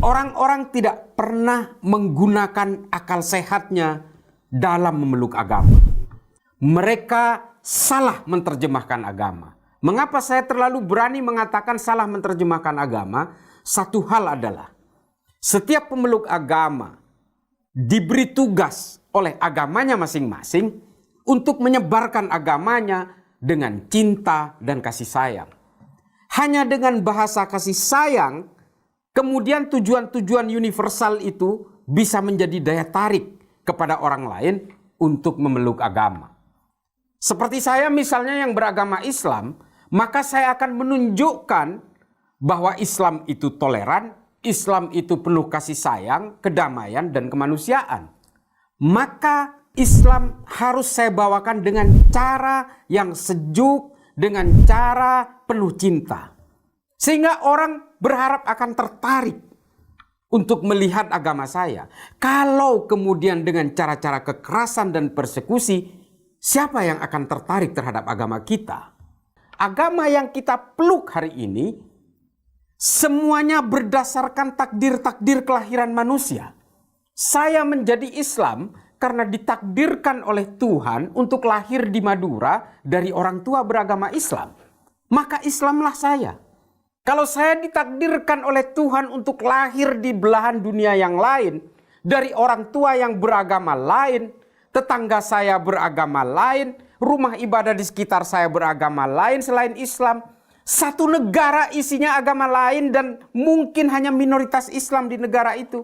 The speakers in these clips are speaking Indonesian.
Orang-orang tidak pernah menggunakan akal sehatnya dalam memeluk agama. Mereka salah menerjemahkan agama. Mengapa saya terlalu berani mengatakan salah menerjemahkan agama? Satu hal adalah setiap pemeluk agama diberi tugas oleh agamanya masing-masing untuk menyebarkan agamanya dengan cinta dan kasih sayang. Hanya dengan bahasa kasih sayang, kemudian tujuan-tujuan universal itu bisa menjadi daya tarik kepada orang lain untuk memeluk agama. Seperti saya misalnya yang beragama Islam, maka saya akan menunjukkan bahwa Islam itu toleran, Islam itu penuh kasih sayang, kedamaian, dan kemanusiaan. Maka Islam harus saya bawakan dengan cara yang sejuk, dengan cara penuh cinta. Sehingga orang berharap akan tertarik untuk melihat agama saya. Kalau kemudian dengan cara-cara kekerasan dan persekusi, siapa yang akan tertarik terhadap agama kita? Agama yang kita peluk hari ini, semuanya berdasarkan takdir-takdir kelahiran manusia. Saya menjadi Islam karena ditakdirkan oleh Tuhan untuk lahir di Madura dari orang tua beragama Islam. Maka Islamlah saya. Kalau saya ditakdirkan oleh Tuhan untuk lahir di belahan dunia yang lain, dari orang tua yang beragama lain, tetangga saya beragama lain, rumah ibadah di sekitar saya beragama lain selain Islam, satu negara isinya agama lain dan mungkin hanya minoritas Islam di negara itu,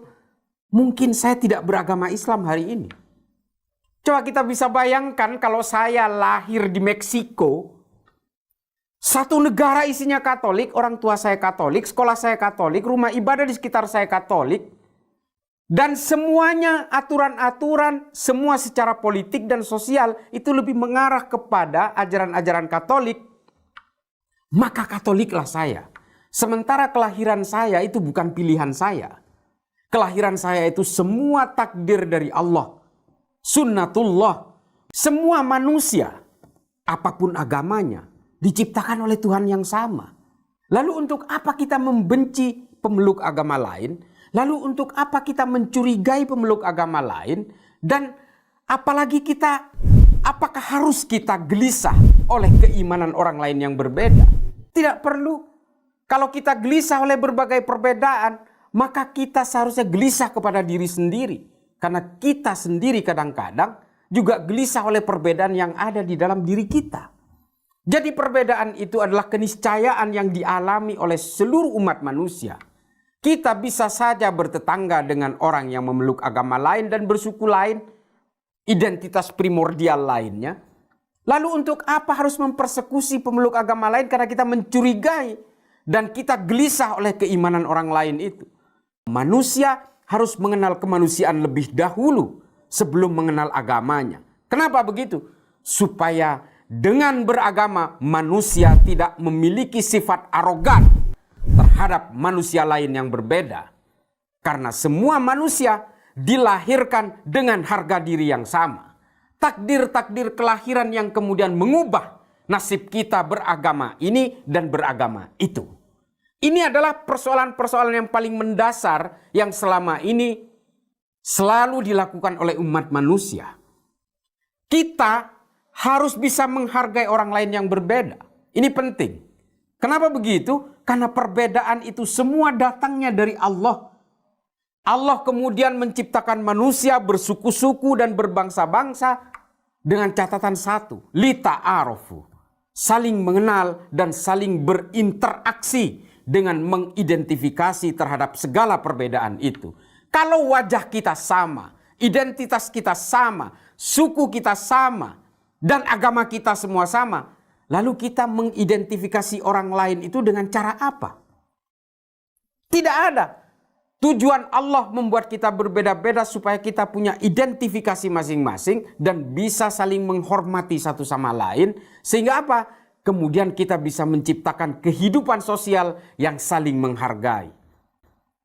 mungkin saya tidak beragama Islam hari ini. Coba kita bisa bayangkan kalau saya lahir di Meksiko, satu negara isinya Katolik, orang tua saya Katolik, sekolah saya Katolik, rumah ibadah di sekitar saya Katolik, dan semuanya aturan-aturan, semua secara politik dan sosial itu lebih mengarah kepada ajaran-ajaran Katolik, maka Katoliklah saya. Sementara kelahiran saya itu bukan pilihan saya. Kelahiran saya itu semua takdir dari Allah. Sunnatullah. Semua manusia, apapun agamanya, diciptakan oleh Tuhan yang sama. Lalu untuk apa kita membenci pemeluk agama lain? Lalu untuk apa kita mencurigai pemeluk agama lain? Dan apalagi apakah harus kita gelisah oleh keimanan orang lain yang berbeda? Tidak perlu. Kalau kita gelisah oleh berbagai perbedaan, maka kita seharusnya gelisah kepada diri sendiri. Karena kita sendiri kadang-kadang juga gelisah oleh perbedaan yang ada di dalam diri kita. Jadi perbedaan itu adalah keniscayaan yang dialami oleh seluruh umat manusia. Kita bisa saja bertetangga dengan orang yang memeluk agama lain dan bersuku lain, identitas primordial lainnya. Lalu untuk apa harus mempersekusi pemeluk agama lain karena kita mencurigai dan kita gelisah oleh keimanan orang lain itu? Manusia harus mengenal kemanusiaan lebih dahulu sebelum mengenal agamanya. Kenapa begitu? Supaya dengan beragama, manusia tidak memiliki sifat arogan terhadap manusia lain yang berbeda. Karena semua manusia dilahirkan dengan harga diri yang sama. Takdir-takdir kelahiran yang kemudian mengubah nasib kita beragama ini dan beragama itu. Ini adalah persoalan-persoalan yang paling mendasar yang selama ini selalu dilakukan oleh umat manusia. Kita harus bisa menghargai orang lain yang berbeda. Ini penting. Kenapa begitu? Karena perbedaan itu semua datangnya dari Allah. Allah kemudian menciptakan manusia bersuku-suku dan berbangsa-bangsa dengan catatan satu, lita'arofu, saling mengenal dan saling berinteraksi dengan mengidentifikasi terhadap segala perbedaan itu. Kalau wajah kita sama, identitas kita sama, suku kita sama, dan agama kita semua sama, lalu kita mengidentifikasi orang lain itu dengan cara apa? Tidak ada. Tujuan Allah membuat kita berbeda-beda supaya kita punya identifikasi masing-masing dan bisa saling menghormati satu sama lain. Sehingga apa? Kemudian kita bisa menciptakan kehidupan sosial yang saling menghargai.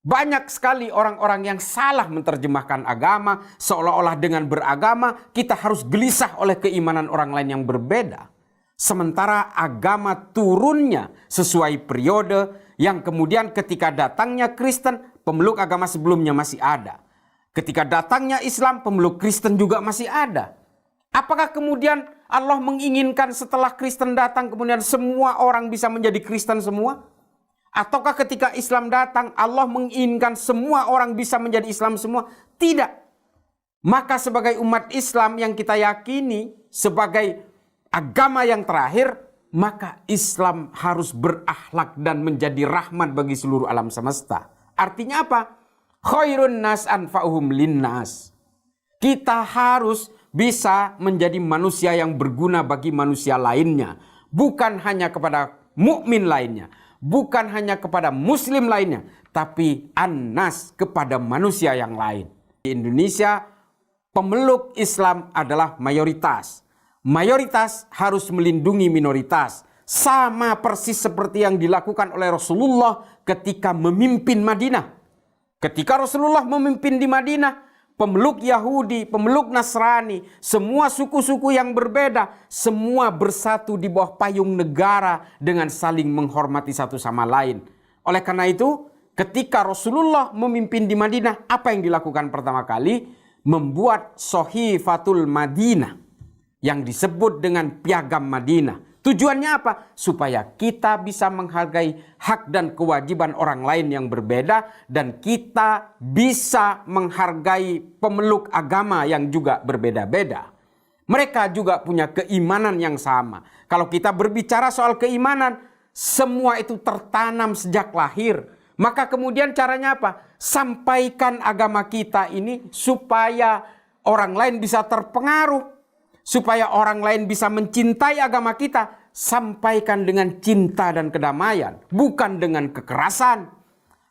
Banyak sekali orang-orang yang salah menerjemahkan agama, seolah-olah dengan beragama kita harus gelisah oleh keimanan orang lain yang berbeda. Sementara agama turunnya sesuai periode yang kemudian ketika datangnya Kristen, pemeluk agama sebelumnya masih ada. Ketika datangnya Islam, pemeluk Kristen juga masih ada. Apakah kemudian Allah menginginkan setelah Kristen datang kemudian semua orang bisa menjadi Kristen semua? Ataukah ketika Islam datang Allah menginginkan semua orang bisa menjadi Islam semua? Tidak. Maka sebagai umat Islam yang kita yakini sebagai agama yang terakhir, maka Islam harus berakhlak dan menjadi rahmat bagi seluruh alam semesta. Artinya apa? Khairun nas anfa'uhum linnas. Kita harus bisa menjadi manusia yang berguna bagi manusia lainnya. Bukan hanya kepada mukmin lainnya. Bukan hanya kepada muslim lainnya. Tapi annas kepada manusia yang lain. Di Indonesia, pemeluk Islam adalah mayoritas. Mayoritas harus melindungi minoritas. Sama persis seperti yang dilakukan oleh Rasulullah ketika memimpin Madinah. Ketika Rasulullah memimpin di Madinah, pemeluk Yahudi, pemeluk Nasrani, semua suku-suku yang berbeda, semua bersatu di bawah payung negara dengan saling menghormati satu sama lain. Oleh karena itu, ketika Rasulullah memimpin di Madinah, apa yang dilakukan pertama kali? Membuat Sahifatul Madinah yang disebut dengan Piagam Madinah. Tujuannya apa? Supaya kita bisa menghargai hak dan kewajiban orang lain yang berbeda dan kita bisa menghargai pemeluk agama yang juga berbeda-beda. Mereka juga punya keimanan yang sama. Kalau kita berbicara soal keimanan, semua itu tertanam sejak lahir. Maka kemudian caranya apa? Sampaikan agama kita ini supaya orang lain bisa terpengaruh. Supaya orang lain bisa mencintai agama kita, sampaikan dengan cinta dan kedamaian, bukan dengan kekerasan.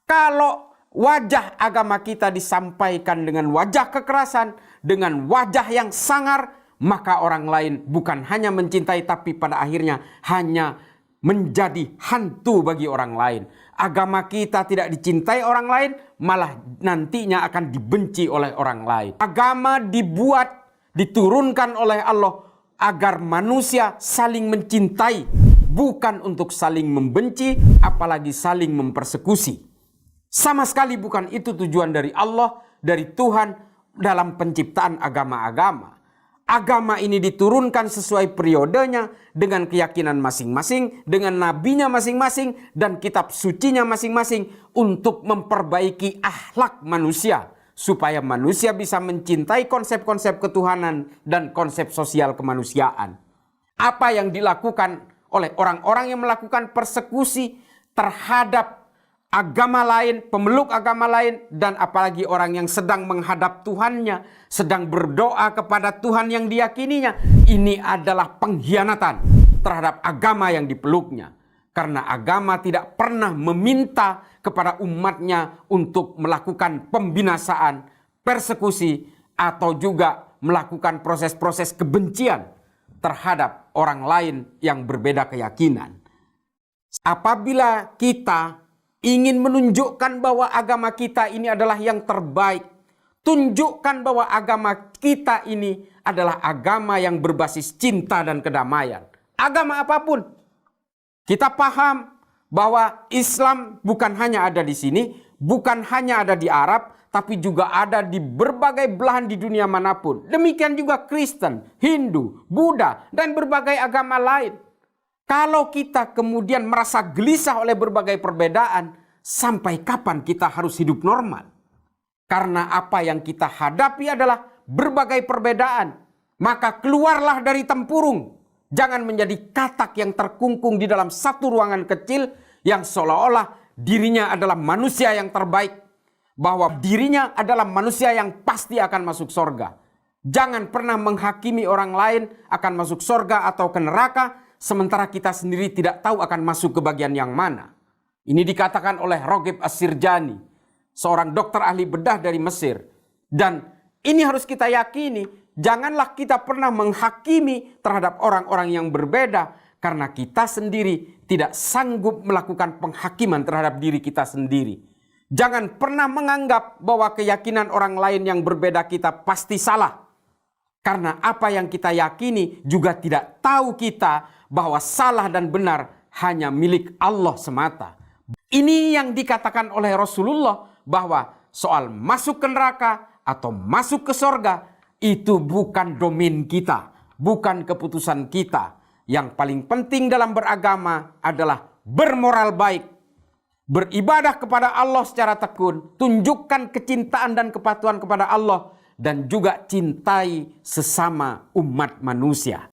Kalau wajah agama kita disampaikan dengan wajah kekerasan, dengan wajah yang sangar, maka orang lain bukan hanya mencintai, tapi pada akhirnya hanya menjadi hantu bagi orang lain. Agama kita tidak dicintai orang lain, malah nantinya akan dibenci oleh orang lain. Agama diturunkan oleh Allah agar manusia saling mencintai, bukan untuk saling membenci, apalagi saling mempersekusi. Sama sekali bukan itu tujuan dari Allah, dari Tuhan dalam penciptaan agama-agama. Agama ini diturunkan sesuai periodenya, dengan keyakinan masing-masing, dengan nabinya masing-masing, dan kitab sucinya masing-masing untuk memperbaiki akhlak manusia. Supaya manusia bisa mencintai konsep-konsep ketuhanan dan konsep sosial kemanusiaan. Apa yang dilakukan oleh orang-orang yang melakukan persekusi terhadap agama lain, pemeluk agama lain, dan apalagi orang yang sedang menghadap Tuhannya, sedang berdoa kepada Tuhan yang diyakininya, ini adalah pengkhianatan terhadap agama yang dipeluknya. Karena agama tidak pernah meminta kepada umatnya untuk melakukan pembinasaan, persekusi, atau juga melakukan proses-proses kebencian terhadap orang lain yang berbeda keyakinan. Apabila kita ingin menunjukkan bahwa agama kita ini adalah yang terbaik, tunjukkan bahwa agama kita ini adalah agama yang berbasis cinta dan kedamaian. Agama apapun. Kita paham bahwa Islam bukan hanya ada di sini, bukan hanya ada di Arab, tapi juga ada di berbagai belahan di dunia manapun. Demikian juga Kristen, Hindu, Buddha, dan berbagai agama lain. Kalau kita kemudian merasa gelisah oleh berbagai perbedaan, sampai kapan kita harus hidup normal? Karena apa yang kita hadapi adalah berbagai perbedaan. Maka keluarlah dari tempurung. Jangan menjadi katak yang terkungkung di dalam satu ruangan kecil yang seolah-olah dirinya adalah manusia yang terbaik. Bahwa dirinya adalah manusia yang pasti akan masuk surga. Jangan pernah menghakimi orang lain akan masuk surga atau ke neraka, sementara kita sendiri tidak tahu akan masuk ke bagian yang mana. Ini dikatakan oleh Roghib As-Sirjani, seorang dokter ahli bedah dari Mesir. Dan ini harus kita yakini. Janganlah kita pernah menghakimi terhadap orang-orang yang berbeda karena kita sendiri tidak sanggup melakukan penghakiman terhadap diri kita sendiri. Jangan pernah menganggap bahwa keyakinan orang lain yang berbeda kita pasti salah. Karena apa yang kita yakini juga tidak tahu kita bahwa salah dan benar hanya milik Allah semata. Ini yang dikatakan oleh Rasulullah bahwa soal masuk ke neraka atau masuk ke sorga itu bukan domain kita, bukan keputusan kita. Yang paling penting dalam beragama adalah bermoral baik, beribadah kepada Allah secara tekun, tunjukkan kecintaan dan kepatuhan kepada Allah, dan juga cintai sesama umat manusia.